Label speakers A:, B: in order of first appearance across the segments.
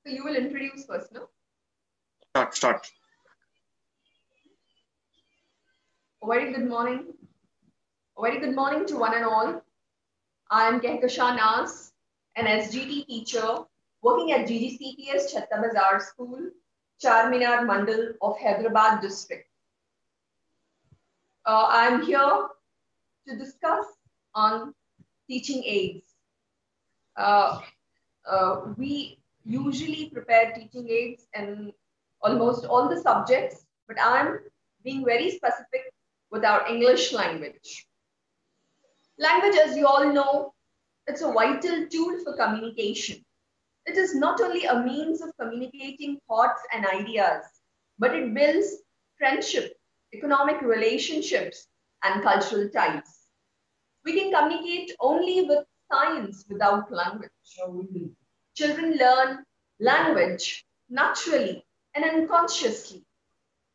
A: So you will introduce first, no?
B: Start.
A: A very good morning. A very good morning to one and all. I am Kehkashan Naaz, an SGT teacher working at GGCPS Chatta Bazar School, Charminar Mandal of Hyderabad district. I am here to discuss on teaching aids. We usually prepare teaching aids in almost all the subjects, but I'm being very specific with our English language. Language, as you all know, it's a vital tool for communication. It is not only a means of communicating thoughts and ideas, but it builds friendship, economic relationships, and cultural ties. We can communicate only with science without language. Children learn language naturally and unconsciously.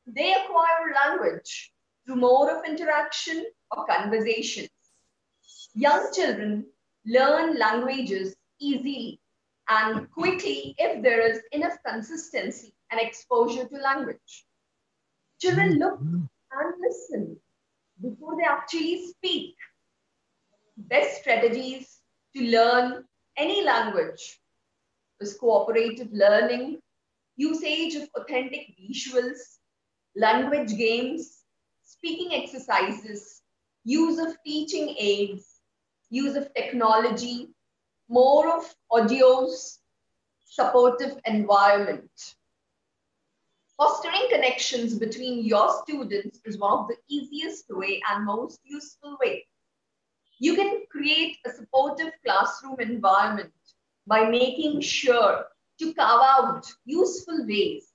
A: They acquire language through mode of interaction or conversations. Young children learn languages easily and quickly if there is enough consistency and exposure to language. Children look and listen before they actually speak. Best strategies to learn any language is cooperative learning, usage of authentic visuals, language games, speaking exercises, use of teaching aids, use of technology, more of audios, supportive environment. Fostering connections between your students is one of the easiest way and most useful way. You can create a supportive classroom environment by making sure to carve out useful ways.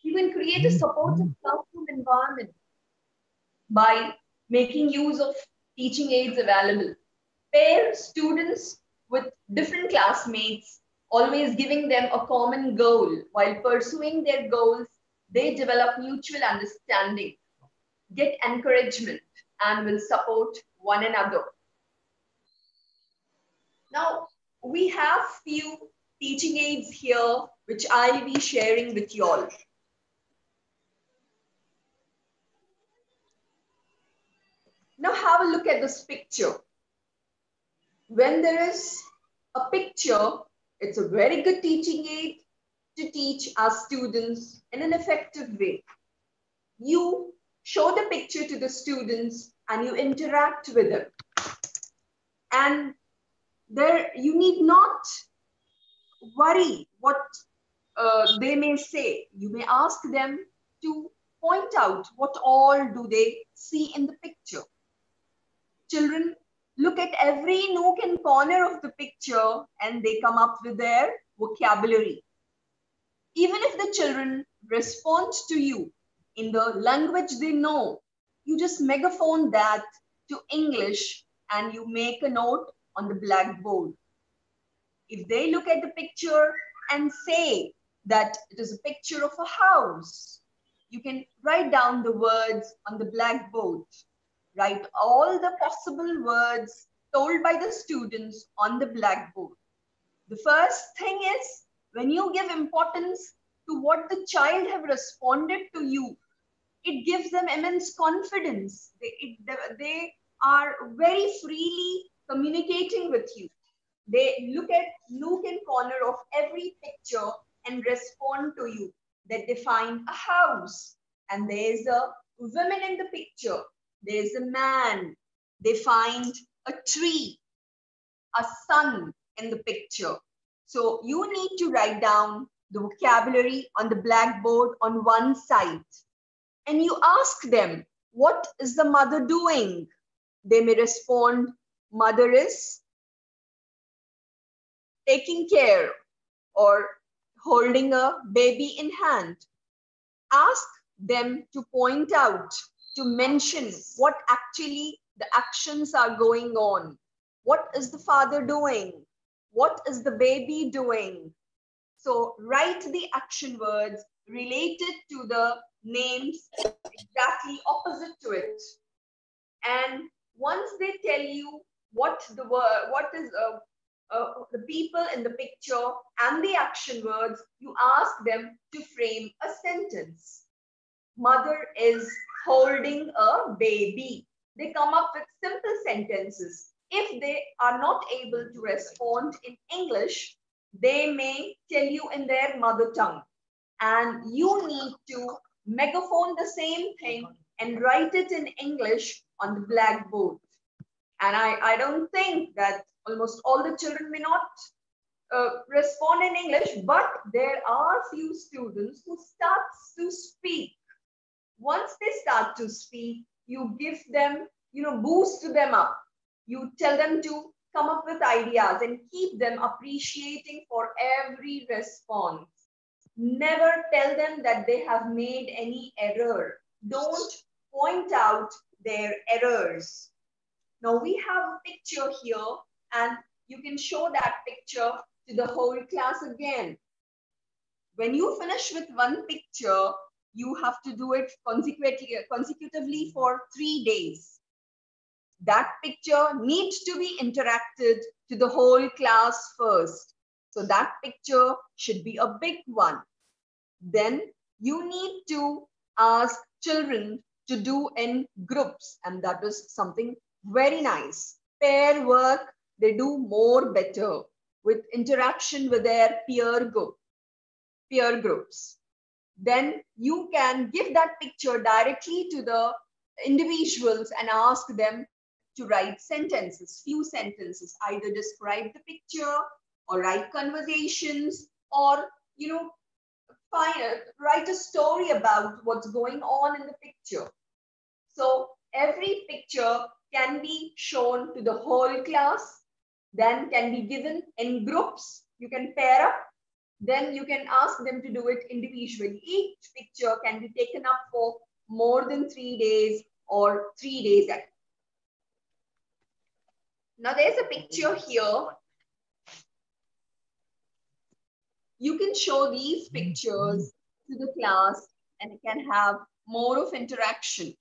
A: You can create a supportive classroom environment by making use of teaching aids available. Pair students with different classmates, always giving them a common goal. While pursuing their goals, they develop mutual understanding, get encouragement, and will support one another. Now, we have few teaching aids here, which I'll be sharing with you all. Now have a look at this picture. When there is a picture, it's a very good teaching aid to teach our students in an effective way. You show the picture to the students and you interact with them. And there, you need not worry what they may say. You may ask them to point out what all do they see in the picture. Children look at every nook and corner of the picture and they come up with their vocabulary. Even if the children respond to you in the language they know, you just megaphone that to English and you make a note on the blackboard. If they look at the picture and say that it is a picture of a house, you can write down the words on the blackboard. Write all the possible words told by the students on the blackboard. The first thing is, when you give importance to what the child have responded to you, it gives them immense confidence. They are very freely communicating with you. They look at nook and corner of every picture and respond to you. That they find a house and there's a woman in the picture. There's a man. They find a tree, a sun in the picture. So you need to write down the vocabulary on the blackboard on one side. And you ask them, what is the mother doing? They may respond, mother is taking care or holding a baby in hand. Ask them to point out, to mention what actually the actions are going on. What is the father doing? What is the baby doing? So write the action words related to the names exactly opposite to it. And once they tell you what the word, the people in the picture and the action words, you ask them to frame a sentence. Mother is holding a baby. They come up with simple sentences. If they are not able to respond in English, they may tell you in their mother tongue. And you need to megaphone the same thing and write it in English on the blackboard. And I don't think that almost all the children may not respond in English, but there are few students who starts to speak. Once they start to speak, you give them, boost them up. You tell them to come up with ideas and keep them appreciating for every response. Never tell them that they have made any error. Don't point out their errors. Now we have a picture here and you can show that picture to the whole class again. When you finish with one picture, you have to do it consecutively for 3 days. That picture needs to be interacted to the whole class first. So that picture should be a big one. Then you need to ask children to do in groups, and that is something very nice. Pair work, they do more better with interaction with their peer groups. Then you can give that picture directly to the individuals and ask them to write sentences, few sentences, either describe the picture or write conversations or, write a story about what's going on in the picture. So every picture can be shown to the whole class, then can be given in groups. You can pair up, then you can ask them to do it individually. Each picture can be taken up for more than 3 days or 3 days. Now there's a picture here. You can show these pictures to the class and it can have more of interaction.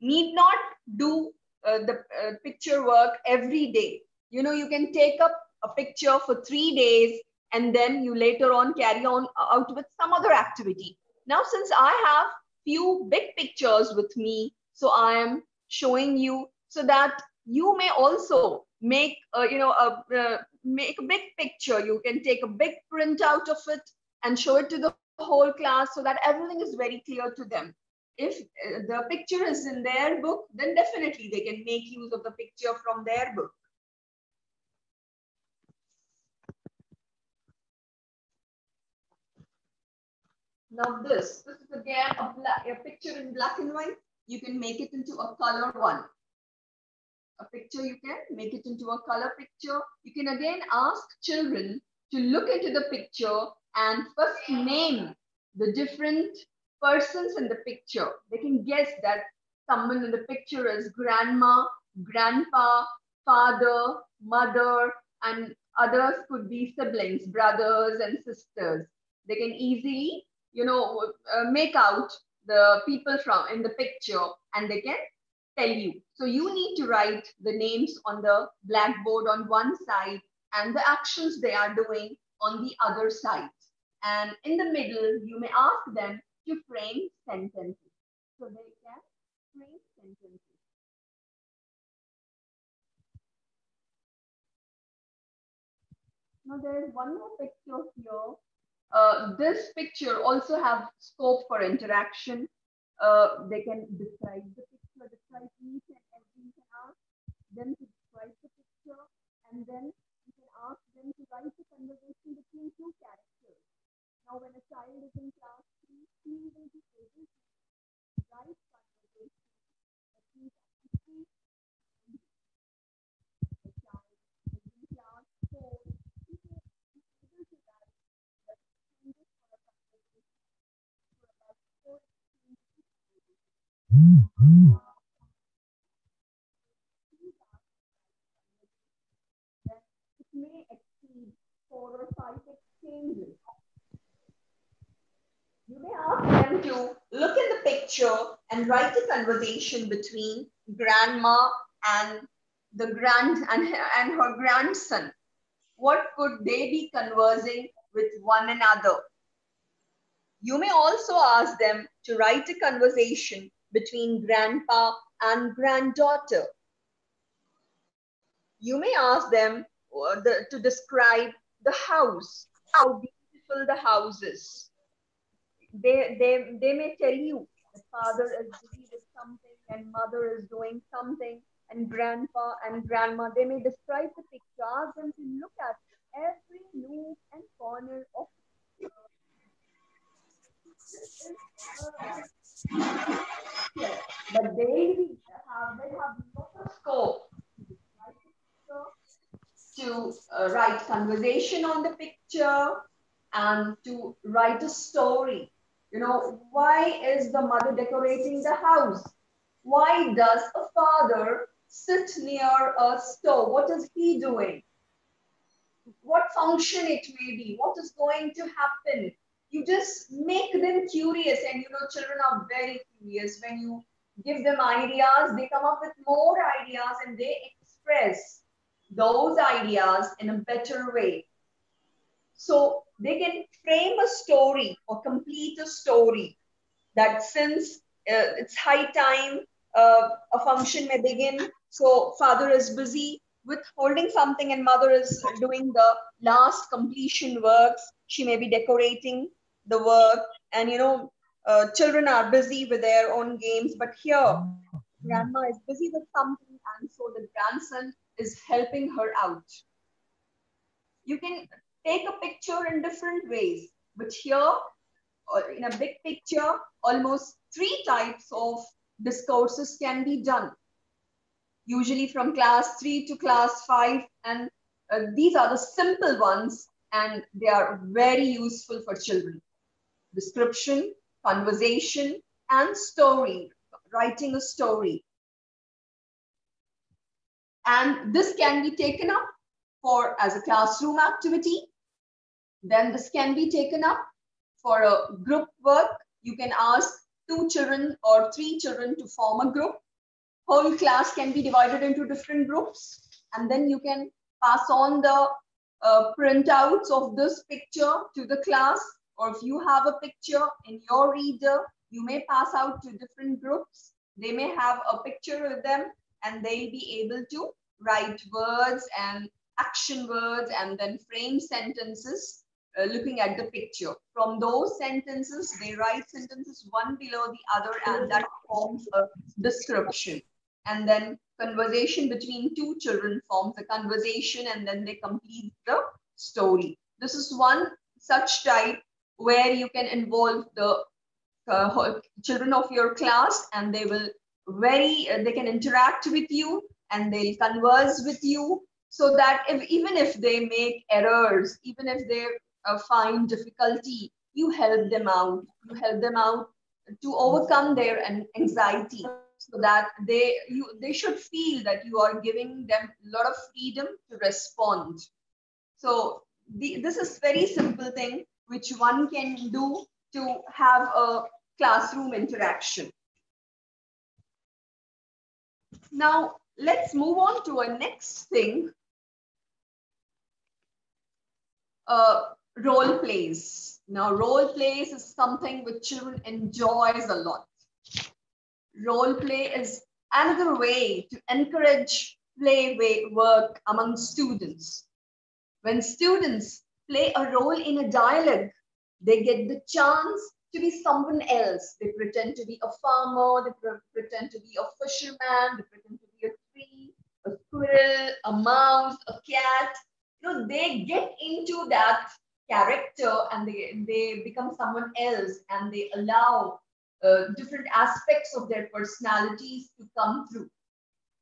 A: Need not do the picture work every day. You can take up a picture for 3 days and then you later on carry on out with some other activity. Now, since I have few big pictures with me, so I am showing you so that you may also make, make a big picture. You can take a big print out of it and show it to the whole class so that everything is very clear to them. If the picture is in their book, then definitely they can make use of the picture from their book. Now this is again a picture in black and white. You can make it into a color one. A picture, you can make it into a color picture. You can again ask children to look into the picture and first name the different persons in the picture. They can guess that someone in the picture is grandma, grandpa, father, mother, and others could be siblings, brothers and sisters. They can easily, make out the people from in the picture and they can tell you. So you need to write the names on the blackboard on one side and the actions they are doing on the other side. And in the middle, you may ask them to frame sentences. So they can frame sentences. Now there is one more picture here. This picture also have scope for interaction. They can describe the picture, describe each and every, you can ask them to describe the picture, and then you can ask them to write a conversation between two characters. Now when a child is in class 3, he will be able to write conversation between two. A child is in class 4, he will be able to write the exchanges for a conversation for about 4 exchanges. It may exceed 4 or 5 exchanges. You may ask them to look in the picture and write a conversation between grandma and her grandson. what could they be conversing with one another? You may also ask them to write a conversation between grandpa and granddaughter. You may ask them to describe the house, how beautiful the house is. They may tell you the father is busy with something and mother is doing something, and grandpa and grandma, they may describe the picture, ask them to look at every nook and corner of this is a picture, but they have lots of scope to describe the picture, to write conversation on the picture, and to write a story. Why is the mother decorating the house? Why does a father sit near a stove? What is he doing? What function it may be? What is going to happen? You just make them curious, and children are very curious. When you give them ideas, they come up with more ideas and they express those ideas in a better way. So they can frame a story or complete a story that since it's high time, a function may begin. So father is busy with holding something and mother is doing the last completion works. She may be decorating the work, and children are busy with their own games. But here, grandma is busy with something, and so the grandson is helping her out. You can take a picture in different ways, but here, in a big picture, almost 3 types of discourses can be done, usually from class 3 to class 5. And these are the simple ones, and they are very useful for children. Description, conversation, and story, writing a story. And this can be taken up as a classroom activity. Then this can be taken up for a group work. You can ask 2 children or 3 children to form a group. Whole class can be divided into different groups, and then you can pass on the printouts of this picture to the class, or if you have a picture in your reader, you may pass out to different groups. They may have a picture with them, and they'll be able to write words and action words and then frame sentences looking at the picture. From those sentences, they write sentences one below the other, and that forms a description. And then conversation between 2 children forms a conversation, and then they complete the story. This is one such type where you can involve the children of your class, and they will they can interact with you and they'll converse with you, so that even if they make errors, even if they find difficulty, you help them out. You help them out to overcome their anxiety, so that they should feel that you are giving them a lot of freedom to respond. So this is very simple thing which one can do to have a classroom interaction. Now let's move on to a next thing. Role plays. Now, role plays is something which children enjoys a lot. Role play is another way to encourage play work among students. When students play a role in a dialogue, they get the chance to be someone else. They pretend to be a farmer, they pretend to be a fisherman, they pretend to be a tree, a squirrel, a mouse, a cat. They get into that character and they become someone else, and they allow different aspects of their personalities to come through.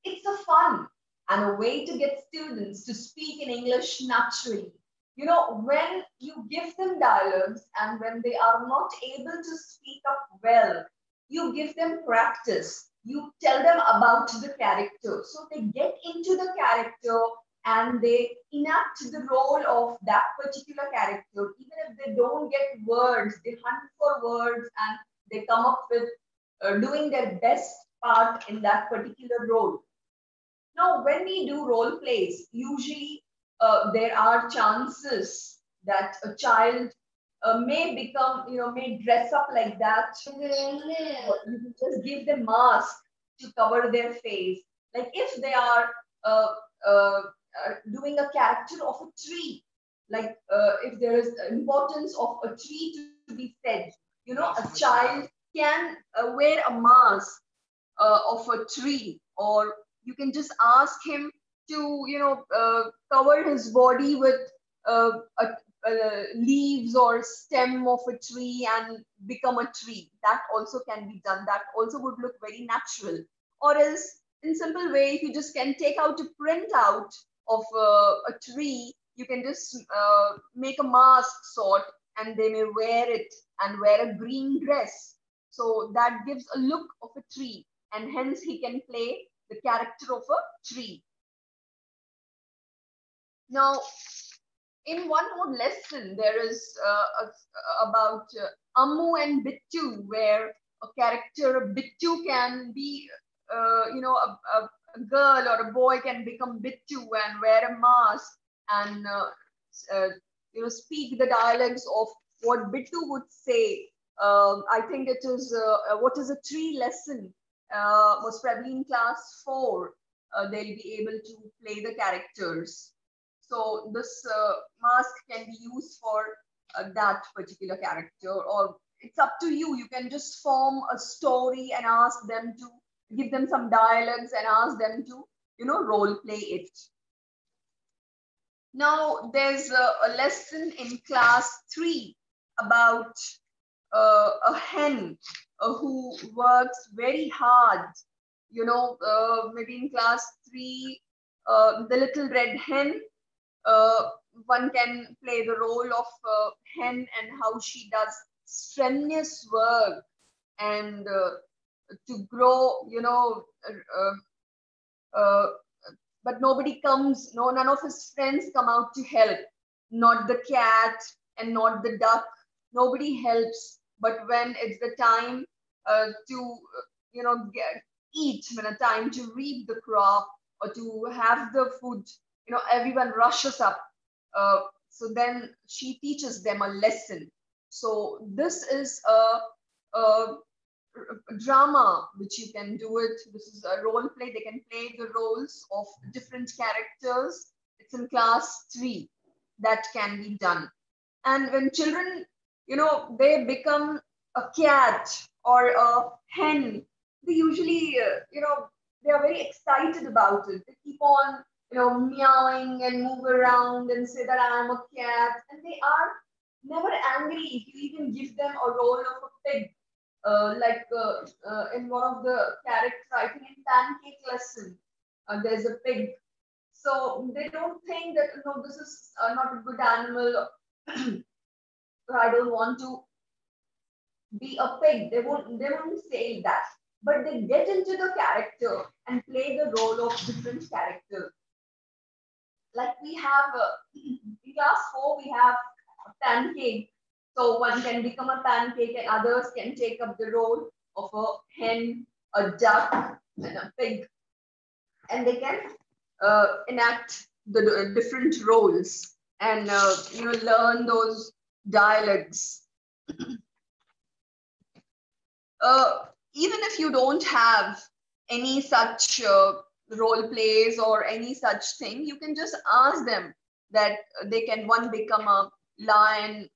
A: It's a fun and a way to get students to speak in English naturally. When you give them dialogues and when they are not able to speak up well, you give them practice. You tell them about the character. So they get into the character and they enact the role of that particular character. Even if they don't get words, they hunt for words and they come up with doing their best part in that particular role. Now, when we do role plays, usually there are chances that a child may become, may dress up like that. Or you can just give them mask to cover their face. Like if they are uh, doing a character of a tree, like if there is importance of a tree to be fed, a child can wear a mask of a tree, or you can just ask him to cover his body with leaves or stem of a tree and become a tree. That also can be done. That also would look very natural. Or else, in simple way, if you just can take out a printout of a tree, you can just make a mask sort, and they may wear it and wear a green dress. So that gives a look of a tree, and hence he can play the character of a tree. Now, in one more lesson, there is about Ammu and Bittu, where a character Bittu can be, a girl or a boy can become Bittu and wear a mask and speak the dialects of what Bittu would say. I think it is what is a tree lesson, most probably in class 4. They'll be able to play the characters. So this mask can be used for that particular character, or it's up to you. You can just form a story and ask them to give them some dialogues and ask them to, role play it. Now there's a lesson in class 3 about a hen who works very hard. Maybe in class 3, the little red hen. One can play the role of hen and how she does strenuous work and to grow, but nobody comes, no, none of his friends come out to help, not the cat and not the duck, nobody helps. But when it's the time to, eat, when a time to reap the crop or to have the food, everyone rushes up. So then she teaches them a lesson. So this is a drama which you can do it. This is a role play. They can play the roles of different characters. It's in class 3 that can be done. And when children, they become a cat or a hen, they usually, they are very excited about it. They keep on, meowing and move around and say that I'm a cat. And they are never angry if you even give them a role of a pig. In one of the characters, I think in pancake lesson, there's a pig. So they don't think that, no, this is not a good animal. I don't want to be a pig. They won't say that. But they get into the character and play the role of different characters. Like we have, in class 4, we have a pancake. So one can become a pancake and others can take up the role of a hen, a duck, and a pig. And they can enact the different roles and, learn those dialects. Even if you don't have any such role plays or any such thing, you can just ask them that they can one become a lion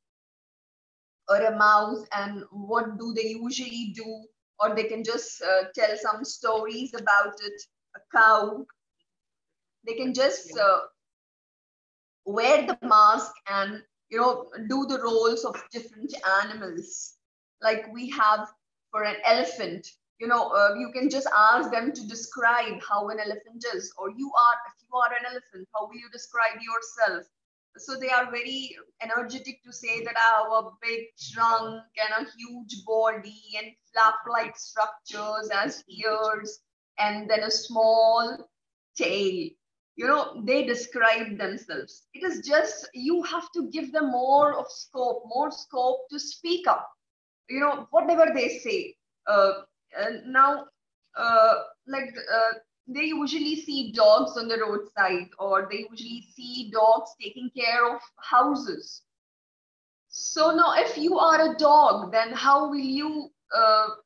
A: or a mouse and what do they usually do, or they can just tell some stories about it, a cow. They can just wear the mask and do the roles of different animals. Like we have for an elephant, you can just ask them to describe how an elephant is, or if you are an elephant, how will you describe yourself? So they are very energetic to say that I have a big trunk and a huge body and flap-like structures as ears and then a small tail. They describe themselves. It is just you have to give them more scope to speak up. Whatever they say. Now, like they usually see dogs on the roadside, or they usually see dogs taking care of houses. So now, if you are a dog, then how will you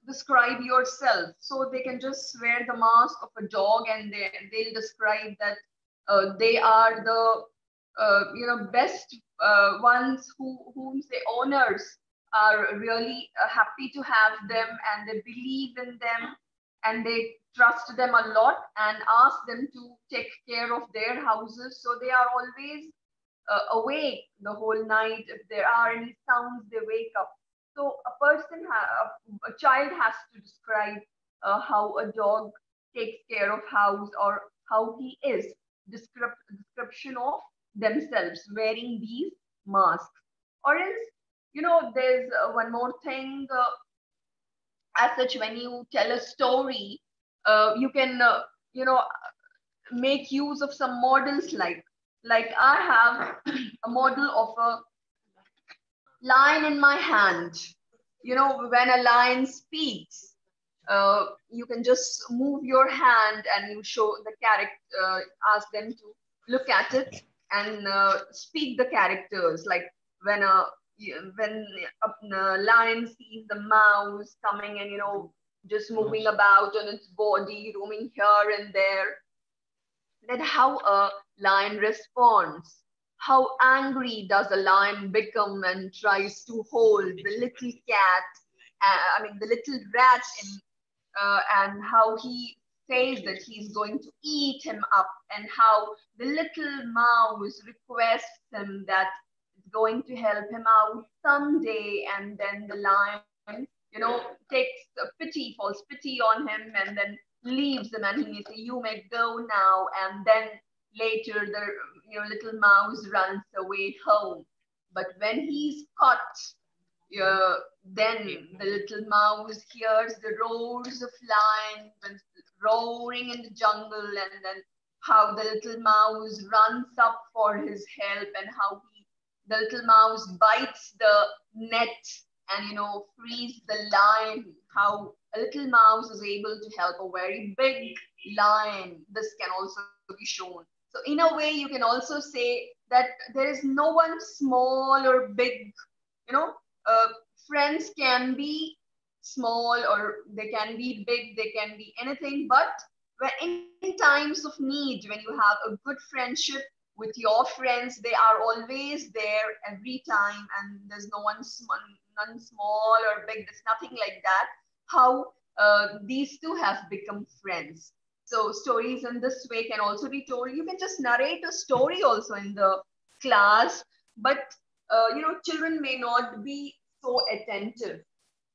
A: describe yourself? So they can just wear the mask of a dog, and they'll describe that they are the best ones whom the owners are really happy to have them, and they believe in them, and they trust them a lot and ask them to take care of their houses. So they are always awake the whole night. If there are any sounds, they wake up. So a child has to describe how a dog takes care of house, or how he is. Description of themselves wearing these masks. Or else, there's one more thing. As such, when you tell a story, you can, make use of some models, like I have a model of a lion in my hand. When a lion speaks, you can just move your hand and you show the character, ask them to look at it and speak the characters. Like when a when a lion sees the mouse coming and just moving about on its body, roaming here and there, then how a lion responds. How angry does a lion become and tries to hold the little cat, I mean, the little rat, and how he says that he's going to eat him up, and how the little mouse requests him that it's going to help him out someday, and then the lion, takes falls pity on him, and then leaves him, and he may say, "You may go now," and then later the little mouse runs away home. But when he's caught, yeah, then the little mouse hears the roars of lions and roaring in the jungle, and then how the little mouse runs up for his help, and how the little mouse bites the net and frees the lion. How a little mouse is able to help a very big lion. This can also be shown. So in a way, you can also say that there is no one small or big. You know, uh, friends can be small, or they can be big, they can be anything. But in times of need, when you have a good friendship with your friends, they are always there every time, and there's none small or big. There's nothing like that. How these two have become friends. So stories in this way can also be told. You can just narrate a story also in the class, but children may not be so attentive.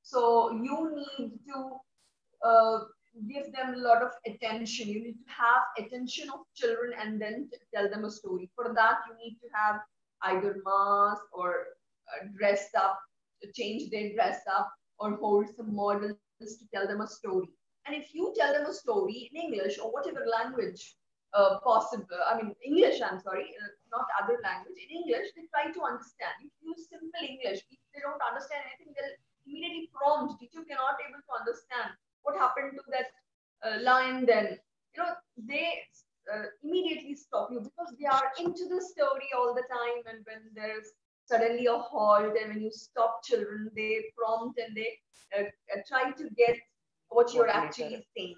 A: So you need to uh, give them a lot of attention. You need to have attention of children and then tell them a story. For that, you need to have either mask or dress up, change their dress up, or hold some models to tell them a story. And if you tell them a story in English or whatever language possible, I mean, English, I'm sorry, not other language, in English, they try to understand. If you use simple English, if they don't understand anything, they'll immediately prompt. Teacher cannot able to understand what happened to that lion then. They immediately stop you because they are into the story all the time. And when there's suddenly a halt, and when you stop children, they prompt and they try to get what you're actually saying.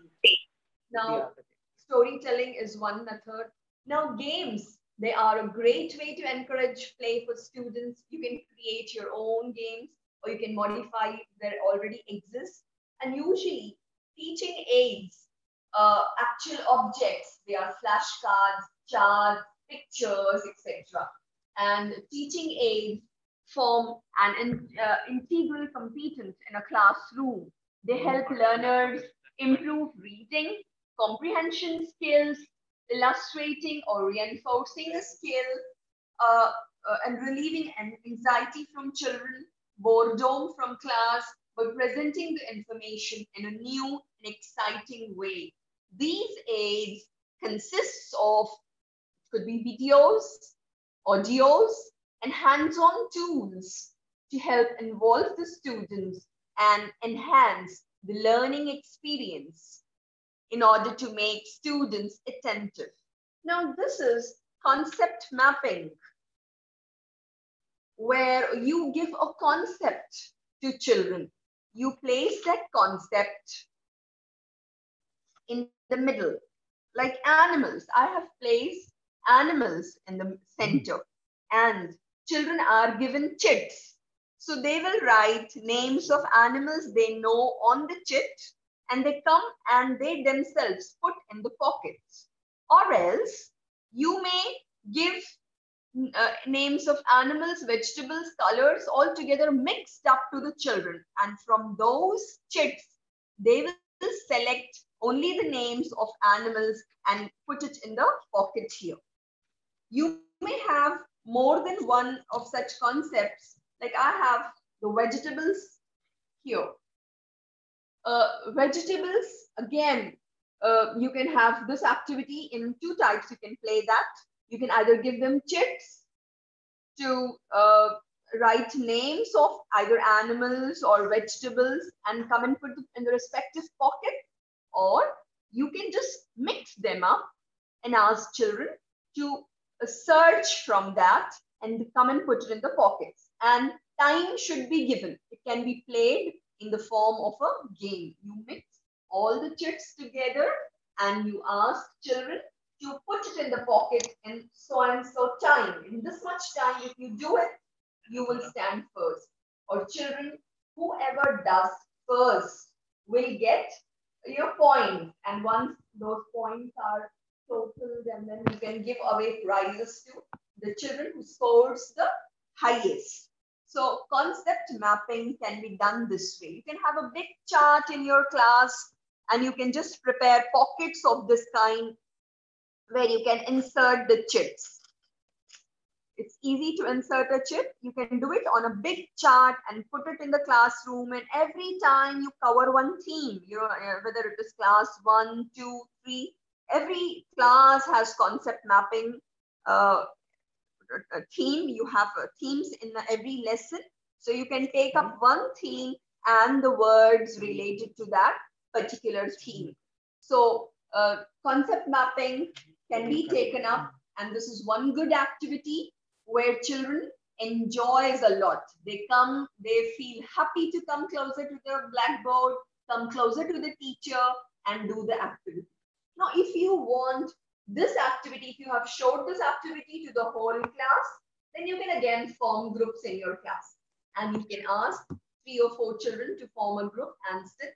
A: Now, storytelling is one method. Now, games, they are a great way to encourage play for students. You can create your own games, or you can modify that already exist. And usually, teaching aids, actual objects, they are flashcards, charts, pictures, etc. And teaching aids form an integral competence in a classroom. They help learners improve reading, comprehension skills, illustrating or reinforcing a skill, and relieving anxiety from children, boredom from class, by presenting the information in a new and exciting way. These aids consists of, could be videos, audios, and hands-on tools to help involve the students and enhance the learning experience. in order to make students attentive. Now, this is concept mapping, where you give a concept to children. You place that concept in the middle, like animals. I have placed animals in the center, and children are given chits. So they will write names of animals they know on the chit, and they come and they themselves put in the pockets. Or else you may give names of animals, vegetables, colors all together mixed up to the children. And from those chits, they will select only the names of animals and put it in the pocket here. You may have more than one of such concepts. Like I have the vegetables here. Vegetables, again, you can have this activity in two types. You can play that. You can either give them chits to write names of either animals or vegetables and come and put them in the respective pocket, or you can just mix them up and ask children to search from that and come and put it in the pockets. And time should be given. It can be played in the form of a game. You mix all the chits together and you ask children to put it in the pocket in so and so time. In this much time, if you do it, you will stand first. Or children, whoever does first will get your points. And once those points are totaled, and then you can give away prizes to the children who scores the highest. So concept mapping can be done this way. You can have a big chart in your class and you can just prepare pockets of this kind where you can insert the chits. It's easy to insert a chit. You can do it on a big chart and put it in the classroom. And every time you cover one theme, whether it is class 1, 2, 3, every class has concept mapping a theme. You have themes in every lesson. So you can take up one theme and the words related to that particular theme. So concept mapping can be taken up, and this is one good activity where children enjoys a lot. They come, they feel happy to come closer to the blackboard, come closer to the teacher and do the activity. Now, if you want this activity, if you have showed this activity to the whole class, then you can again form groups in your class. And you can ask 3 or 4 children to form a group and sit.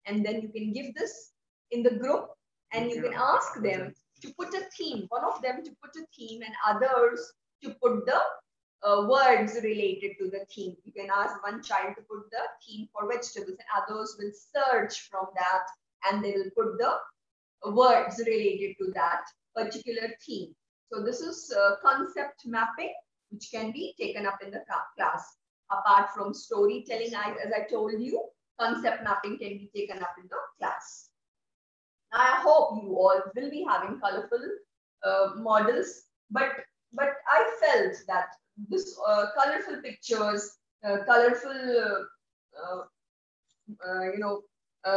A: And then you can give this in the group and you can ask them to put a theme, one of them to put a theme and others to put the words related to the theme. You can ask one child to put the theme for vegetables and others will search from that and they will put the words related to that particular theme. So this is concept mapping, which can be taken up in the class. Apart from storytelling, as I told you, concept mapping can be taken up in the class. I hope you all will be having colorful models, but I felt that this colorful pictures, colorful,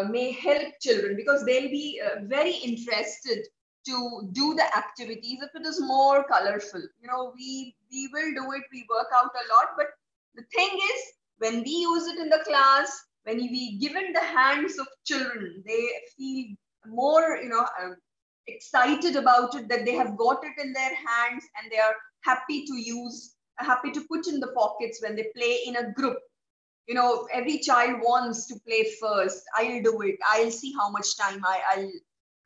A: may help children because they'll be very interested to do the activities if it is more colorful. We will do it, we work out a lot, but the thing is, when we use it in the class, when we give it in the hands of children, they feel more, excited about it, that they have got it in their hands and they are happy to use, happy to put in the pockets when they play in a group. Every child wants to play first. I'll do it. I'll see how much time I'll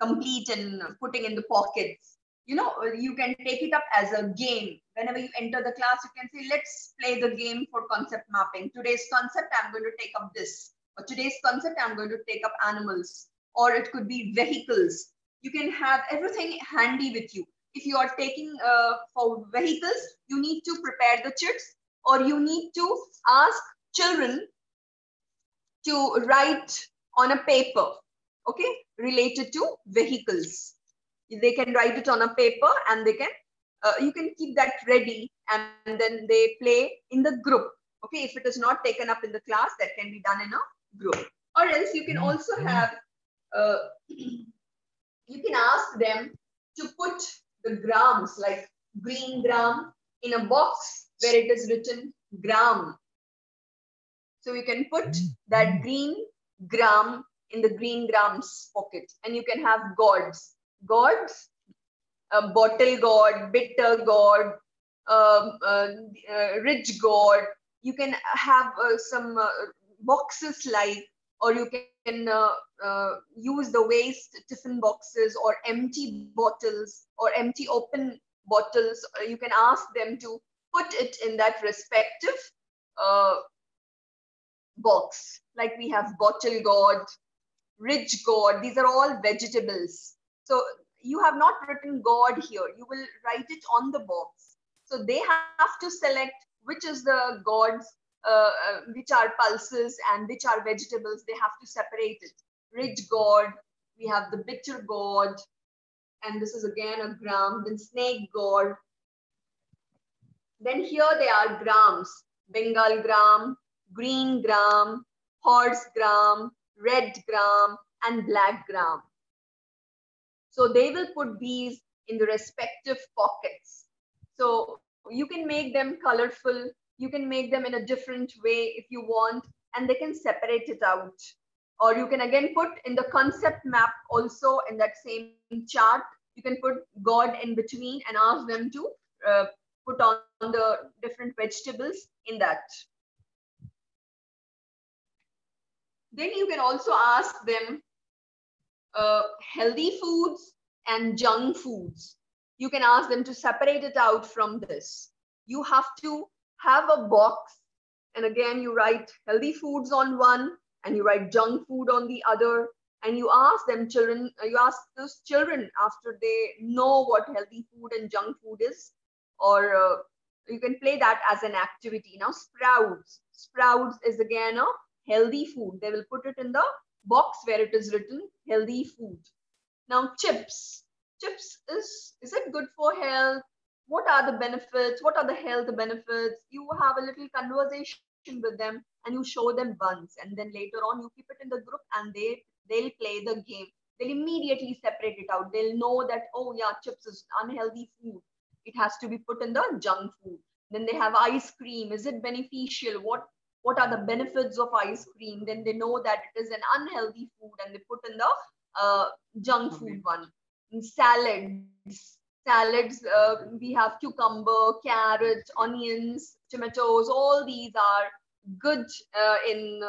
A: complete in putting in the pockets. You can take it up as a game. Whenever you enter the class, you can say, let's play the game for concept mapping. Today's concept, I'm going to take up this. Or today's concept, I'm going to take up animals. Or it could be vehicles. You can have everything handy with you. If you are taking for vehicles, you need to prepare the chits or you need to ask children to write on a paper, okay, related to vehicles. They can write it on a paper and they can, you can keep that ready and then they play in the group. Okay, if it is not taken up in the class, that can be done in a group. Or else you can also have you can ask them to put the grams, like green gram, in a box where it is written gram. So you can put that green gram in the green grams pocket, and you can have gods. Gods, a bottle god, bitter god, rich god. You can have some boxes like, or you can use the waste tiffin boxes or empty bottles or empty open bottles. You can ask them to put it in that respective uh, box. Like we have bottle god, rich god. These are all vegetables. So you have not written god here. You will write it on the box. So they have to select which is the gods, which are pulses and which are vegetables. They have to separate it. Rich god, we have the bitter god, and this is again a gram. Then snake god. Then here they are grams: Bengal gram, green gram, horse gram, red gram, and black gram. So they will put these in the respective pockets. So you can make them colorful. You can make them in a different way if you want, and they can separate it out. Or you can again put in the concept map also in that same chart. You can put God in between and ask them to uh, put on the different vegetables in that. Then you can also ask them healthy foods and junk foods. You can ask them to separate it out from this. You have to have a box, and again, you write healthy foods on one, and you write junk food on the other, and you ask them, children, you ask those children after they know what healthy food and junk food is, or you can play that as an activity. Now, sprouts. Sprouts is again a healthy food. They will put it in the box where it is written healthy food. Now, chips. Chips is it good for health? What are the benefits? What are the health benefits? You have a little conversation with them and you show them once, and then later on you keep it in the group and they'll play the game. They'll immediately separate it out. They'll know that, oh yeah, chips is unhealthy food. It has to be put in the junk food. Then they have ice cream. Is it beneficial? What are the benefits of ice cream? Then they know that it is an unhealthy food and they put in the junk food one. And salads, we have cucumber, carrot, onions, tomatoes. All these are good in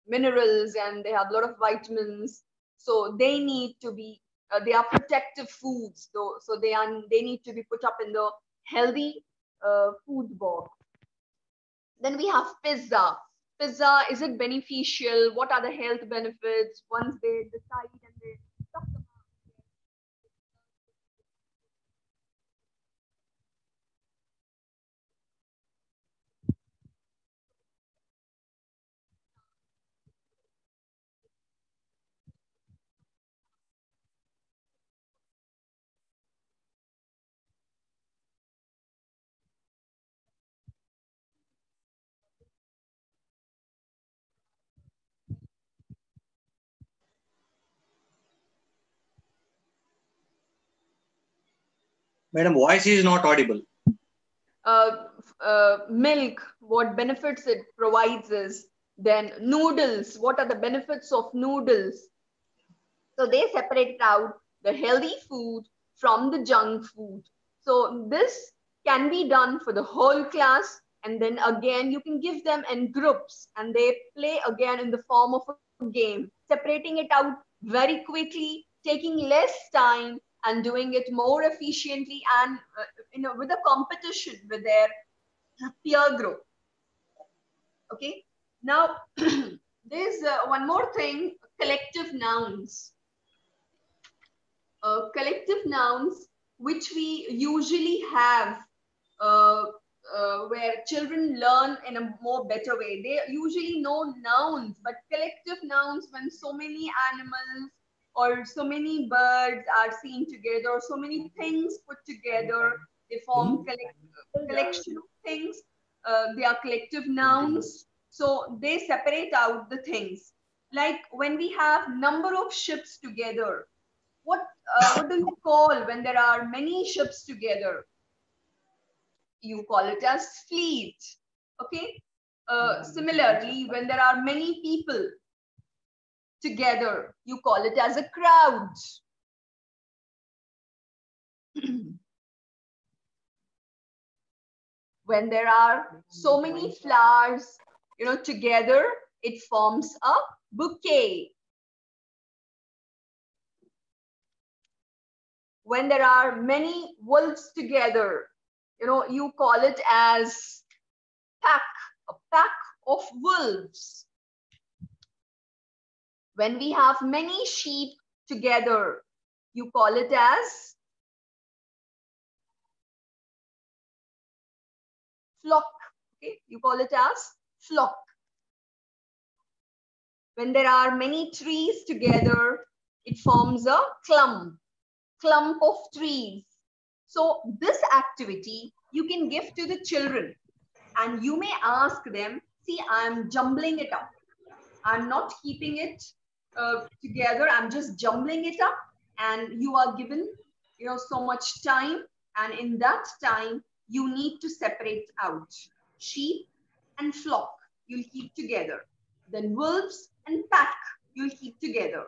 A: minerals, and they have a lot of vitamins. So they need to be they are protective foods, though. So they need to be put up in the healthy food box. Then we have pizza. Pizza, is it beneficial? What are the health benefits? Once they decide and they talk about
B: Madam, voice is not audible.
A: milk, what benefits it provides is. Then noodles, what are the benefits of noodles? So they separate out the healthy food from the junk food. So this can be done for the whole class. And then again, you can give them in groups and they play again in the form of a game, separating it out very quickly, taking less time and doing it more efficiently and with a competition with their peer group. Okay. Now, there's one more thing, collective nouns. Collective nouns, which we usually have uh, where children learn in a more better way. They usually know nouns, but collective nouns, when so many animals or so many birds are seen together, or so many things put together, they form collection of things. They are collective nouns. So they separate out the things. Like when we have number of ships together, what do you call when there are many ships together? You call it as fleet. Okay. Similarly, when there are many people together, you call it as a crowd. When there are so many flowers, together, it forms a bouquet. When there are many wolves together, you call it as pack, a pack of wolves. When we have many sheep together, you call it as flock. Okay, you call it as flock. When there are many trees together, it forms a clump of trees. So this activity you can give to the children, and you may ask them, see, I'm jumbling it up. I'm not keeping it together. I'm just jumbling it up, and you are given, so much time. And in that time, you need to separate out sheep and flock. You'll keep together. Then wolves and pack. You'll keep together.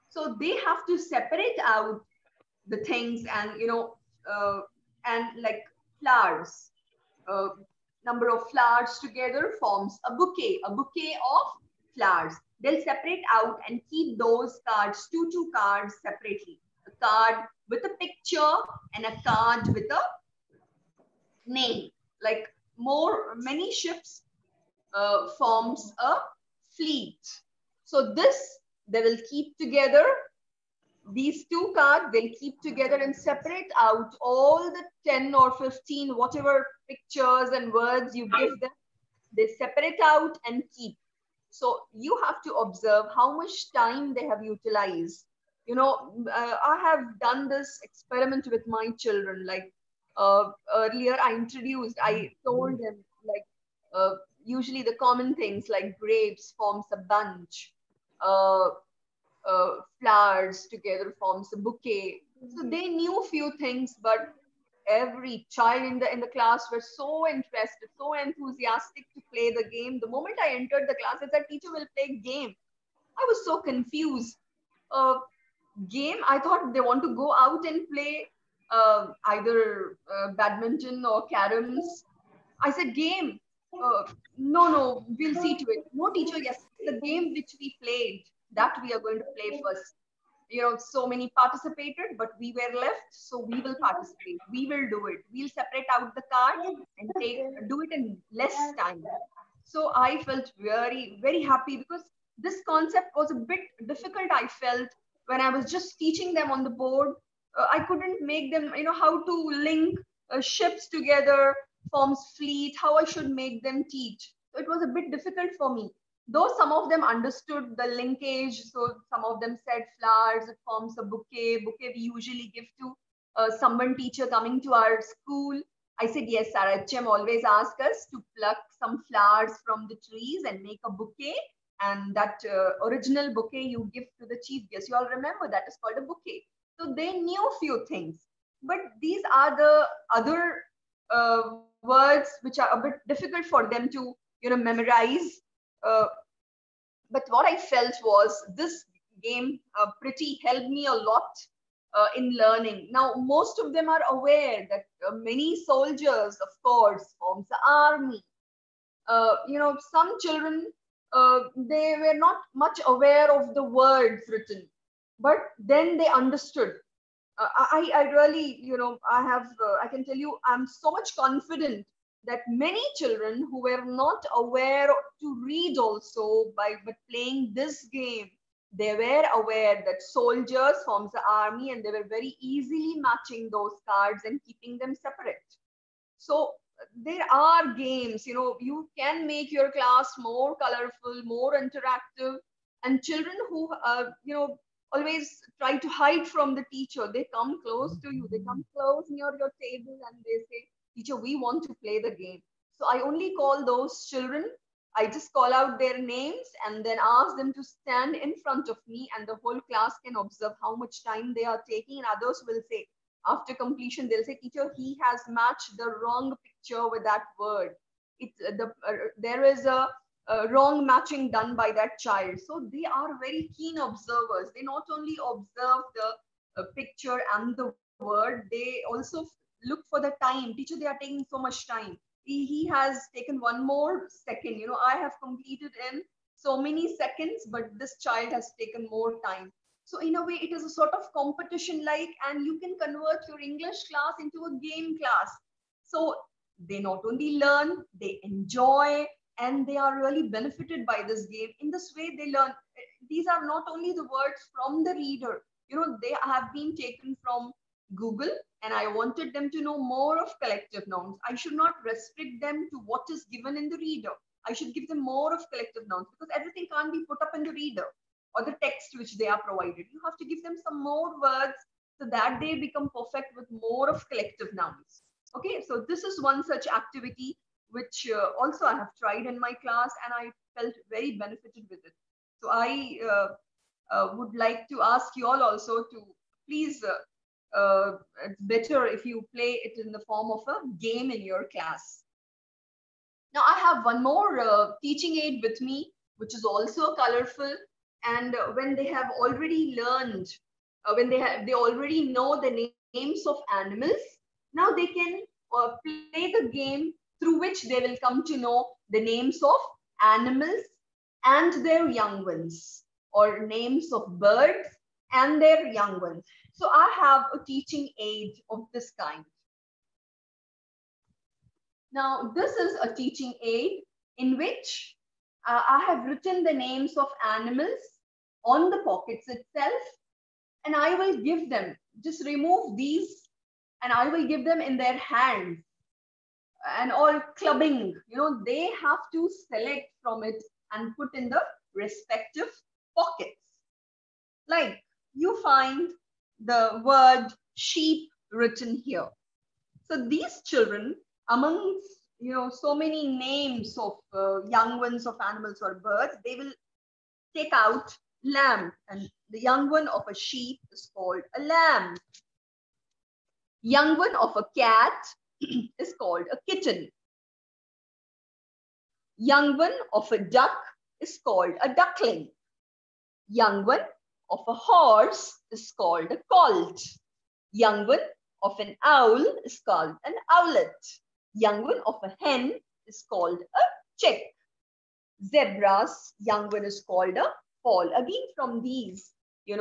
A: So they have to separate out the things, and and like flowers. Uh, Number of flowers together forms a bouquet of flowers. They'll separate out and keep those cards, two cards separately. A card with a picture and a card with a name. Like many ships forms a fleet. So this, they will keep together. These two cards, they'll keep together and separate out all the 10 or 15, whatever pictures and words you give them. They separate out and keep. So you have to observe how much time they have utilized. I have done this experiment with my children. Like earlier, I told them, like usually the common things like grapes forms a bunch. Uh, Flowers together forms a bouquet. So they knew few things, but every child in the class were so interested, so enthusiastic to play the game. The moment I entered the class, I said, "Teacher will play game." I was so confused. Game? I thought they want to go out and play either badminton or caroms. I said, "Game? No, we'll see to it." "No, teacher, yes, the game which we played, that we are going to play first." So many participated, but we were left, so we will participate. We will do it. We'll separate out the cards and do it in less time. So I felt very, very happy, because this concept was a bit difficult. I felt when I was just teaching them on the board, I couldn't make them, how to link ships together, forms fleet, how I should make them teach. So it was a bit difficult for me. Though some of them understood the linkage, so some of them said flowers, it forms a bouquet. Bouquet we usually give to someone teacher coming to our school. I said, yes, sir. HM always ask us to pluck some flowers from the trees and make a bouquet. And that original bouquet you give to the chief guest. You all remember that is called a bouquet. So they knew few things. But these are the other words which are a bit difficult for them to, memorize. Uh, but what I felt was this game pretty helped me a lot in learning. Now, most of them are aware that many soldiers, of course, forms the army. Some children, they were not much aware of the words written, but then they understood. I really, I can tell you, I'm so much confident that many children who were not aware to read also but playing this game, they were aware that soldiers forms the army, and they were very easily matching those cards and keeping them separate. So there are games, you can make your class more colorful, more interactive, and children who, always try to hide from the teacher, they come close to you, they come close near your table and they say, "Teacher, we want to play the game." So I only call those children I just call out their names and then ask them to stand in front of me, and the whole class can observe how much time they are taking. And others will say, after completion, they'll say, teacher, he has matched the wrong picture with that word. There is a wrong matching done by that child. So they are very keen observers. They not only observe the picture and the word, they also look for the time. Teacher, they are taking so much time. He has taken one more second. I have completed in so many seconds, but this child has taken more time. So in a way, it is a sort of competition like, and you can convert your English class into a game class. So they not only learn, they enjoy, and they are really benefited by this game. In this way, they learn. These are not only the words from the reader, they have been taken from Google, and I wanted them to know more of collective nouns. I should not restrict them to what is given in the reader. I should give them more of collective nouns, because everything can't be put up in the reader or the text which they are provided. You have to give them some more words so that they become perfect with more of collective nouns. Okay, so this is one such activity which also I have tried in my class, and I felt very benefited with it. So I would like to ask you all also to please, it's better if you play it in the form of a game in your class. Now I have one more teaching aid with me, which is also colorful. And when they have already learned, they already know the names of animals, now they can play the game through which they will come to know the names of animals and their young ones, or names of birds and their young ones. So I have a teaching aid of this kind. Now, this is a teaching aid in which I have written the names of animals on the pockets itself, and I will give them, just remove these, and I will give them in their hands, and all clubbing, they have to select from it and put in the respective pockets. Like you find the word sheep written here. So these children, amongst so many names of young ones of animals or birds, they will take out lamb, and the young one of a sheep is called a lamb. Young one of a cat is called a kitten. Young one of a duck is called a duckling. Young one of a horse is called a colt. Young one of an owl is called an owlet. Young one of a hen is called a chick. Zebra's young one is called a foal. Again, from these, they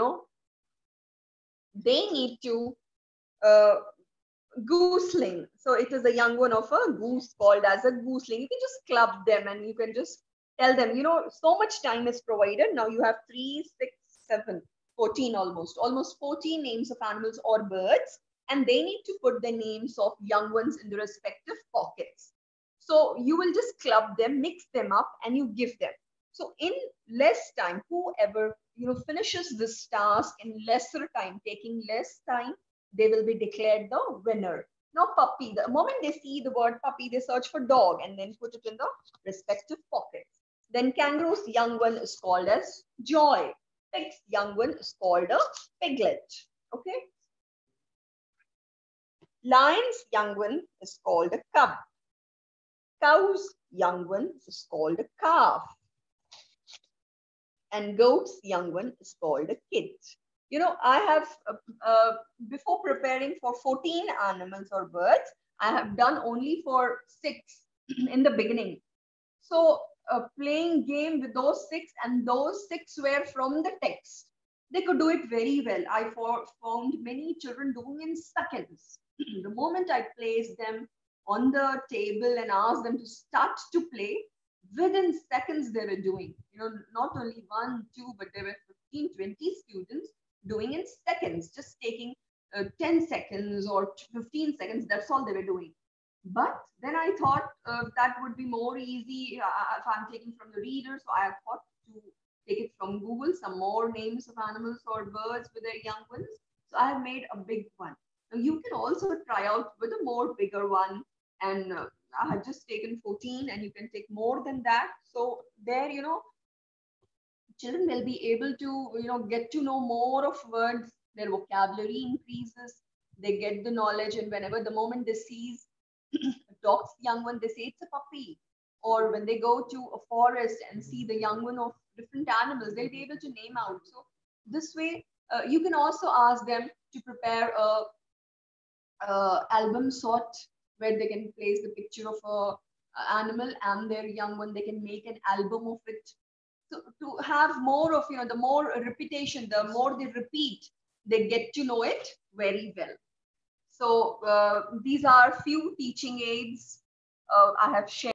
A: need to gooseling. So it is a young one of a goose called as a gooseling. You can just club them and you can just tell them, so much time is provided. Now you have 3, 6, 7, 14 almost 14 names of animals or birds, and they need to put the names of young ones in the respective pockets. So you will just club them, mix them up, and you give them. So in less time, whoever finishes this task in lesser time, taking less time, they will be declared the winner. Now puppy, the moment they see the word puppy, they search for dog and then put it in the respective pockets. Then kangaroo's young one is called as Joy. Pig's young one is called a Piglet. Okay. Lion's young one is called a cub. Cow's young one is called a calf. And goat's young one is called a kid. I have, before preparing for 14 animals or birds, I have done only for 6 in the beginning. So playing game with those 6, and those 6 were from the text. They could do it very well. I found many children doing in seconds. The moment I placed them on the table and asked them to start to play, within seconds they were doing. Not only 1, 2, but there were 15, 20 students doing in seconds, just taking 10 seconds or 15 seconds. That's all they were doing. But then I thought that would be more easy if I'm taking from the reader. So I thought to take it from Google, some more names of animals or birds with their young ones. So I have made a big one. Now you can also try out with a more bigger one, and I have just taken 14 and you can take more than that. So there, children will be able to, get to know more of words, their vocabulary increases, they get the knowledge, and whenever the moment they sees a dog's young one, they say it's a puppy. Or when they go to a forest and see the young one of different animals, they'll be able to name out. So this way, you can also ask them to prepare a album sort where they can place the picture of a animal and their young one. They can make an album of it. So to have more of, the more repetition, the more they repeat, they get to know it very well. So these are few teaching aids I have shared.